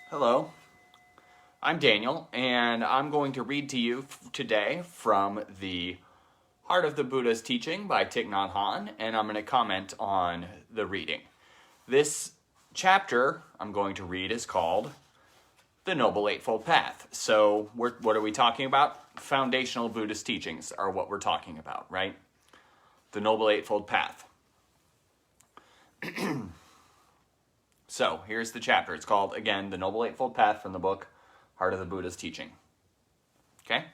Hello, I'm Daniel, and I'm going to read to you today from the Heart of the Buddha's Teaching by Thich Nhat Hanh, and I'm going to comment on the reading. This chapter I'm going to read is called The Noble Eightfold Path. So what are we talking about? Foundational Buddhist teachings are what we're talking about, right? The Noble Eightfold Path. So here's the chapter. It's called, again, The Noble Eightfold Path from the book Heart of the Buddha's Teaching. Okay?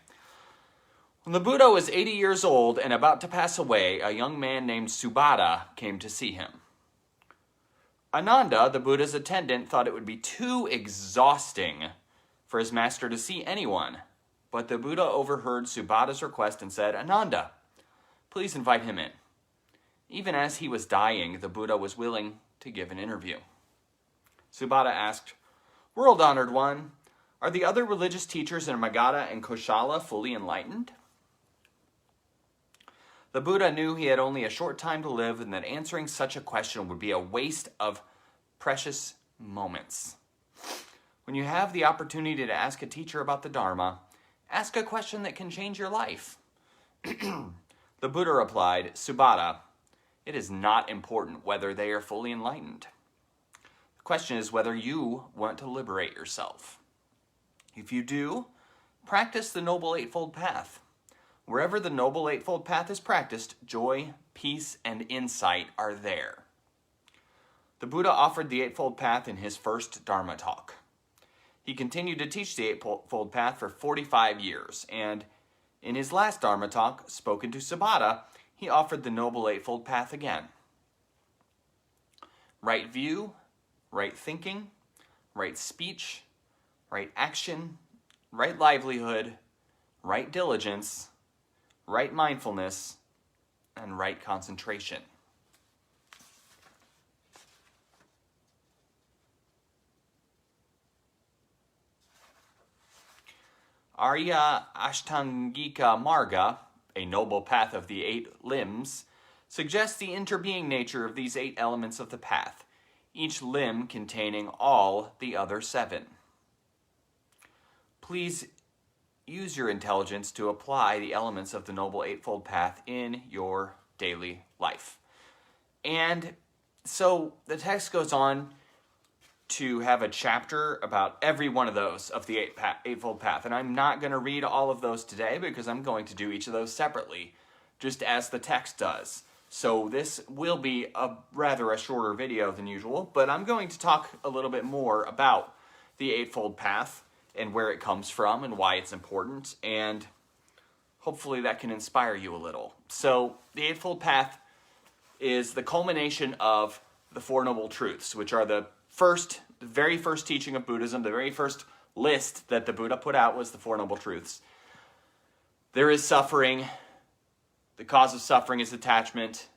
When the Buddha was 80 years old and about to pass away, a young man named Subhadda came to see him. Ananda, the Buddha's attendant, thought it would be too exhausting for his master to see anyone, but the Buddha overheard Subhadda's request and said, "Ananda, please invite him in." Even as he was dying, the Buddha was willing to give an interview. Subhadda asked, "World-honored one, are the other religious teachers in Magadha and Koshala fully enlightened?" The Buddha knew he had only a short time to live and that answering such a question would be a waste of precious moments. When you have the opportunity to ask a teacher about the Dharma, ask a question that can change your life. The Buddha replied, "Subhadda, it is not important whether they are fully enlightened. The question is whether you want to liberate yourself. If you do, practice the Noble Eightfold Path. Wherever the Noble Eightfold Path is practiced, joy, peace, and insight are there." The Buddha offered the Eightfold Path in his first Dharma talk. He continued to teach the Eightfold Path for 45 years, and in his last Dharma talk, spoken to Subhadda, he offered the Noble Eightfold Path again. Right view, right thinking, right speech, right action, right livelihood, right diligence, right mindfulness, and right concentration. Arya Ashtangika Marga, a noble path of the 8 limbs, suggests the interbeing nature of these 8 elements of the path, each limb containing all the other 7. Please use your intelligence to apply the elements of the Noble Eightfold Path in your daily life. And so the text goes on to have a chapter about every one of those of the Eightfold Path. And I'm not going to read all of those today because I'm going to do each of those separately, just as the text does. So this will be rather a shorter video than usual, but I'm going to talk a little bit more about the Eightfold Path and where it comes from and why it's important, and hopefully that can inspire you a little. So the Eightfold Path is the culmination of the Four Noble Truths, which are the very first teaching of Buddhism. The very first list that the Buddha put out was the Four Noble Truths. There is suffering. The cause of suffering is attachment.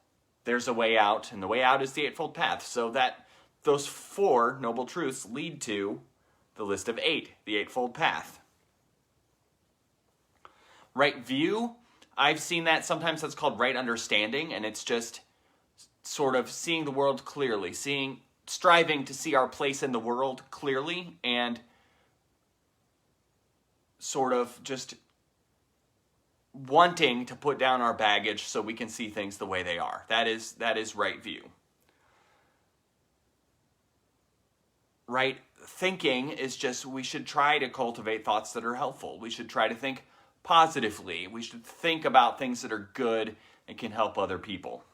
There's a way out, and the way out is the Eightfold Path. So that those 4 Noble Truths lead to the list of 8, the Eightfold Path. Right view, I've seen that sometimes that's called right understanding, and it's just sort of seeing the world clearly, striving to see our place in the world clearly, and sort of just wanting to put down our baggage so we can see things the way they are. That is right view. Right thinking is just we should try to cultivate thoughts that are helpful. We should try to think positively. We should think about things that are good and can help other people.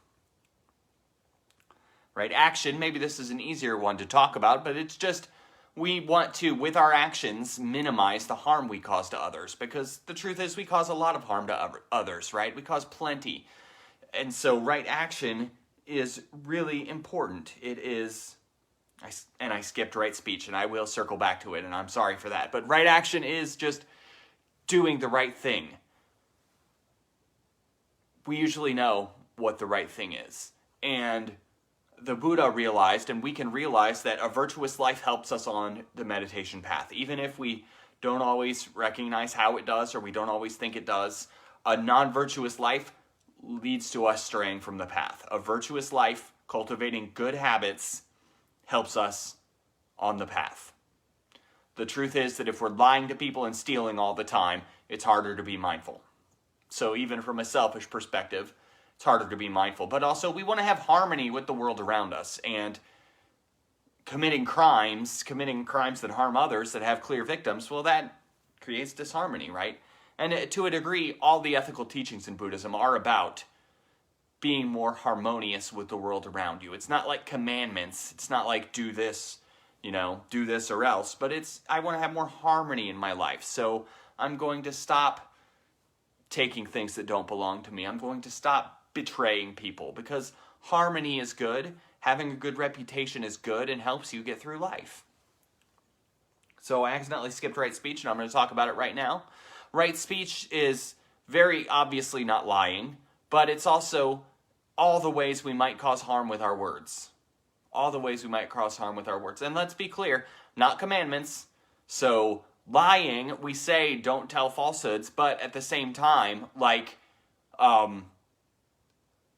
Right action, maybe this is an easier one to talk about, but it's just we want to, with our actions, minimize the harm we cause to others, because the truth is we cause a lot of harm to others, right? We cause plenty. And so right action is really important. It is, and I skipped right speech, and I will circle back to it, and I'm sorry for that. But right action is just doing the right thing. We usually know what the right thing is. And the Buddha realized, and we can realize, that a virtuous life helps us on the meditation path. Even if we don't always recognize how it does, or we don't always think it does, a non-virtuous life leads to us straying from the path. A virtuous life, cultivating good habits, helps us on the path. The truth is that if we're lying to people and stealing all the time, it's harder to be mindful. So even from a selfish perspective, it's harder to be mindful. But also, we want to have harmony with the world around us. And committing crimes that harm others, that have clear victims, well, that creates disharmony, right? And to a degree, all the ethical teachings in Buddhism are about being more harmonious with the world around you. It's not like commandments. It's not like do this, do this or else. But I want to have more harmony in my life. So I'm going to stop taking things that don't belong to me. I'm going to stop betraying people, because harmony is good. Having a good reputation is good and helps you get through life. So I accidentally skipped right speech, and I'm going to talk about it right now. Right speech is very obviously not lying, but it's also all the ways we might cause harm with our words. All the ways we might cause harm with our words. And let's be clear, not commandments. So lying, we say don't tell falsehoods, but at the same time, like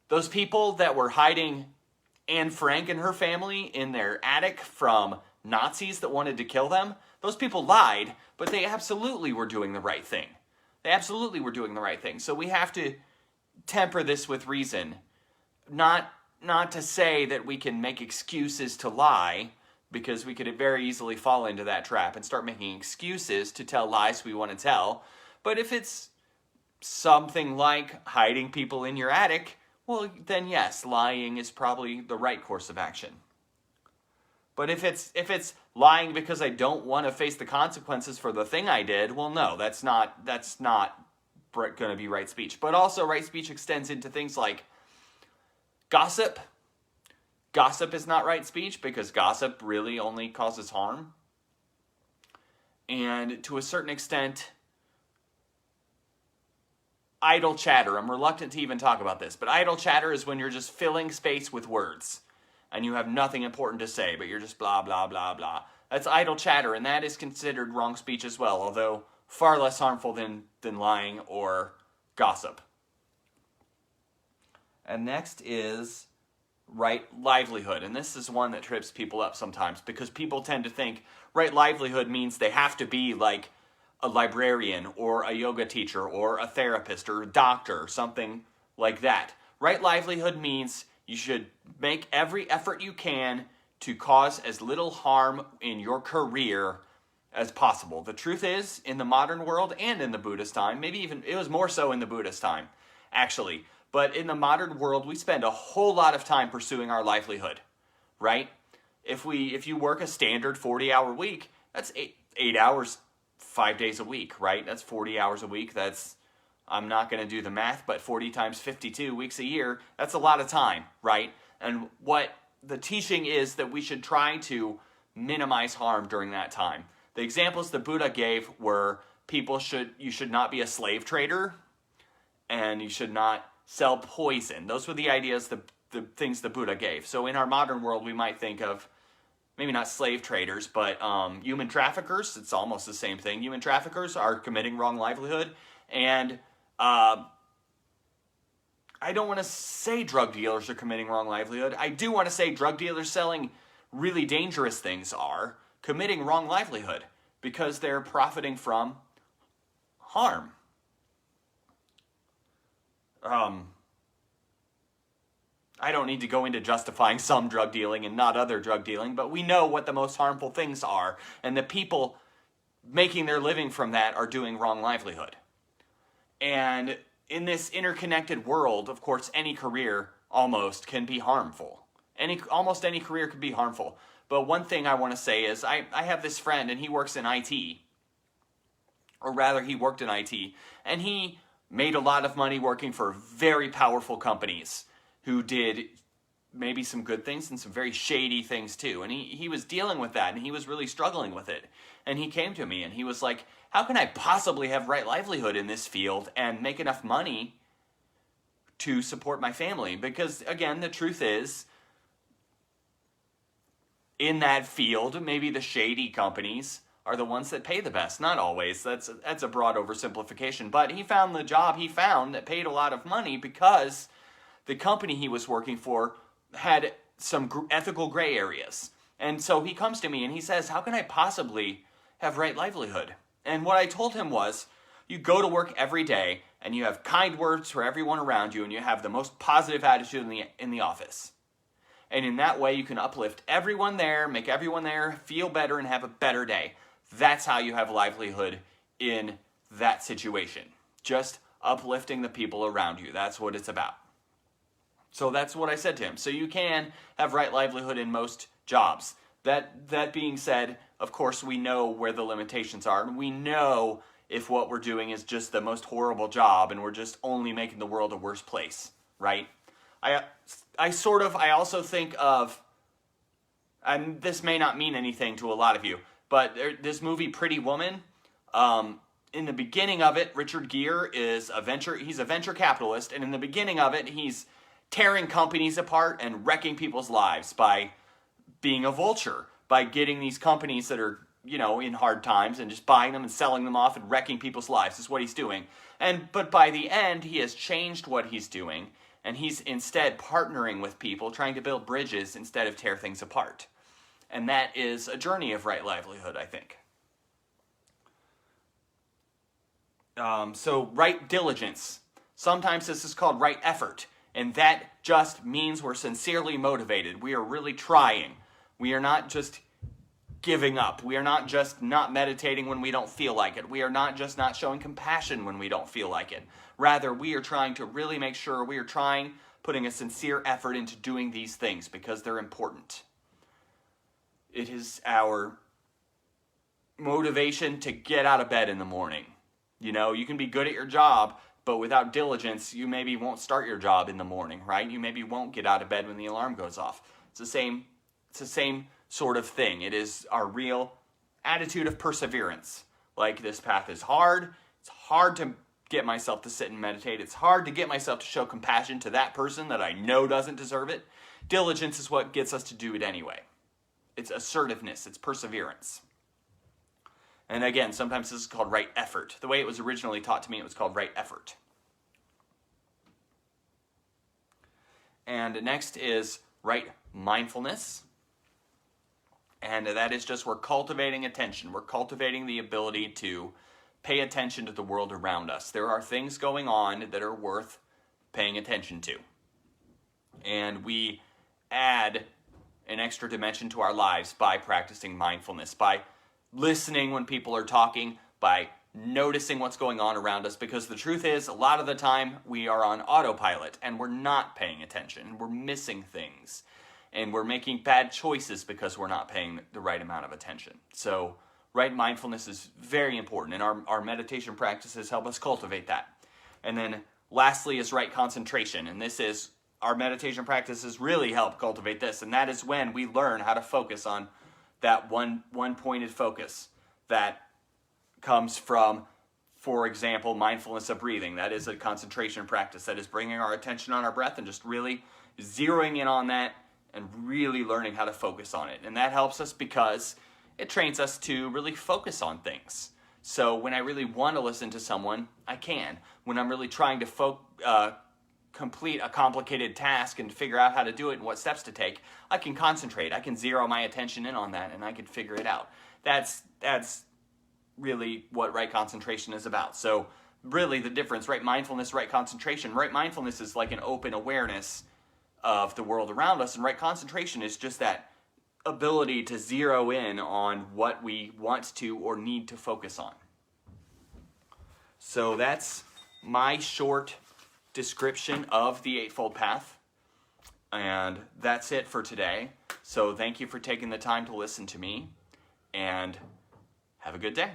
those people that were hiding Anne Frank and her family in their attic from Nazis that wanted to kill them, those people lied, but they absolutely were doing the right thing. They absolutely were doing the right thing. So we have to temper this with reason. Not to say that we can make excuses to lie, because we could very easily fall into that trap and start making excuses to tell lies we want to tell. But if it's something like hiding people in your attic, well, then yes, lying is probably the right course of action. But if it's lying because I don't want to face the consequences for the thing I did, well, no, that's not going to be right speech. But also, right speech extends into things like gossip. Gossip is not right speech, because gossip really only causes harm. And to a certain extent, idle chatter. I'm reluctant to even talk about this, but idle chatter is when you're just filling space with words and you have nothing important to say, but you're just blah, blah, blah, blah. That's idle chatter, and that is considered wrong speech as well, although far less harmful than lying or gossip. And next is right livelihood, and this is one that trips people up sometimes, because people tend to think right livelihood means they have to be like a librarian or a yoga teacher or a therapist or a doctor or something like that. Right livelihood means you should make every effort you can to cause as little harm in your career as possible. The truth is, in the modern world and in the Buddhist time, maybe even it was more so in the Buddhist time, actually, but in the modern world, we spend a whole lot of time pursuing our livelihood, right? If you work a standard 40-hour week, that's 8 hours, 5 days a week, right? That's 40 hours a week. I'm not going to do the math, but 40 times 52 weeks a year, that's a lot of time, right? And what the teaching is that we should try to minimize harm during that time. The examples the Buddha gave were you should not be a slave trader, and you should not sell poison. Those were the ideas, the things the Buddha gave. So in our modern world, we might think of maybe not slave traders, but human traffickers. It's almost the same thing. Human traffickers are committing wrong livelihood, and I don't want to say drug dealers are committing wrong livelihood. I do want to say drug dealers selling really dangerous things are committing wrong livelihood, because they're profiting from harm. I don't need to go into justifying some drug dealing and not other drug dealing, but we know what the most harmful things are, and the people making their living from that are doing wrong livelihood. And in this interconnected world, of course, any career almost can be harmful. Almost any career can be harmful. But one thing I want to say is I have this friend, and he works in IT, or rather he worked in IT, and he made a lot of money working for very powerful companies who did maybe some good things and some very shady things too. And he was dealing with that, and he was really struggling with it. And he came to me and he was like, how can I possibly have right livelihood in this field and make enough money to support my family? Because again, the truth is, in that field, maybe the shady companies are the ones that pay the best. Not always. That's a broad oversimplification. But he found the job he found that paid a lot of money because the company he was working for had some ethical gray areas. And so he comes to me and he says, how can I possibly have right livelihood. And what I told him was, you go to work every day and you have kind words for everyone around you and you have the most positive attitude in the office. And in that way you can uplift everyone there, make everyone there feel better and have a better day. That's how you have livelihood in that situation. Just uplifting the people around you. That's what it's about. So that's what I said to him. So you can have right livelihood in most jobs. That being said, of course, we know where the limitations are. And we know if what we're doing is just the most horrible job and we're just only making the world a worse place, right? I also think of, and this may not mean anything to a lot of you, but this movie Pretty Woman, in the beginning of it, Richard Gere he's a venture capitalist, and in the beginning of it, he's tearing companies apart and wrecking people's lives by being a vulture, by getting these companies that are, in hard times and just buying them and selling them off and wrecking people's lives is what he's doing. But by the end, he has changed what he's doing, and he's instead partnering with people, trying to build bridges instead of tear things apart. And that is a journey of right livelihood, I think. So right diligence. Sometimes this is called right effort. And that just means we're sincerely motivated. We are really trying. We are not just giving up. We are not just not meditating when we don't feel like it. We are not just not showing compassion when we don't feel like it. Rather, we are trying to really make sure we are putting a sincere effort into doing these things because they're important. It is our motivation to get out of bed in the morning. You can be good at your job, but without diligence, you maybe won't start your job in the morning, right? You maybe won't get out of bed when the alarm goes off. It's the same sort of thing. It is our real attitude of perseverance. Like, this path is hard. It's hard to get myself to sit and meditate. It's hard to get myself to show compassion to that person that I know doesn't deserve it. Diligence is what gets us to do it anyway. It's assertiveness. It's perseverance. And again, sometimes this is called right effort. The way it was originally taught to me, it was called right effort. And next is right mindfulness. And that is just we're cultivating attention. We're cultivating the ability to pay attention to the world around us. There are things going on that are worth paying attention to. And we add an extra dimension to our lives by practicing mindfulness, by listening when people are talking, by noticing what's going on around us, because the truth is, a lot of the time we are on autopilot and we're not paying attention. We're missing things and we're making bad choices because we're not paying the right amount of attention. So right mindfulness is very important, and our meditation practices help us cultivate that. And then lastly is right concentration, and this is, our meditation practices really help cultivate this, and that is when we learn how to focus on that one pointed focus that comes from, for example, mindfulness of breathing. That is a concentration practice. That is bringing our attention on our breath and just really zeroing in on that and really learning how to focus on it. And that helps us because it trains us to really focus on things. So when I really want to listen to someone, I can. When I'm really trying to complete a complicated task and figure out how to do it and what steps to take, I can concentrate. I can zero my attention in on that and I can figure it out. That's really what right concentration is about. So really the difference, right mindfulness, right concentration. Right mindfulness is like an open awareness of the world around us, and right concentration is just that ability to zero in on what we want to or need to focus on. So that's my short description of the Eightfold Path, and that's it for today. So thank you for taking the time to listen to me, and have a good day.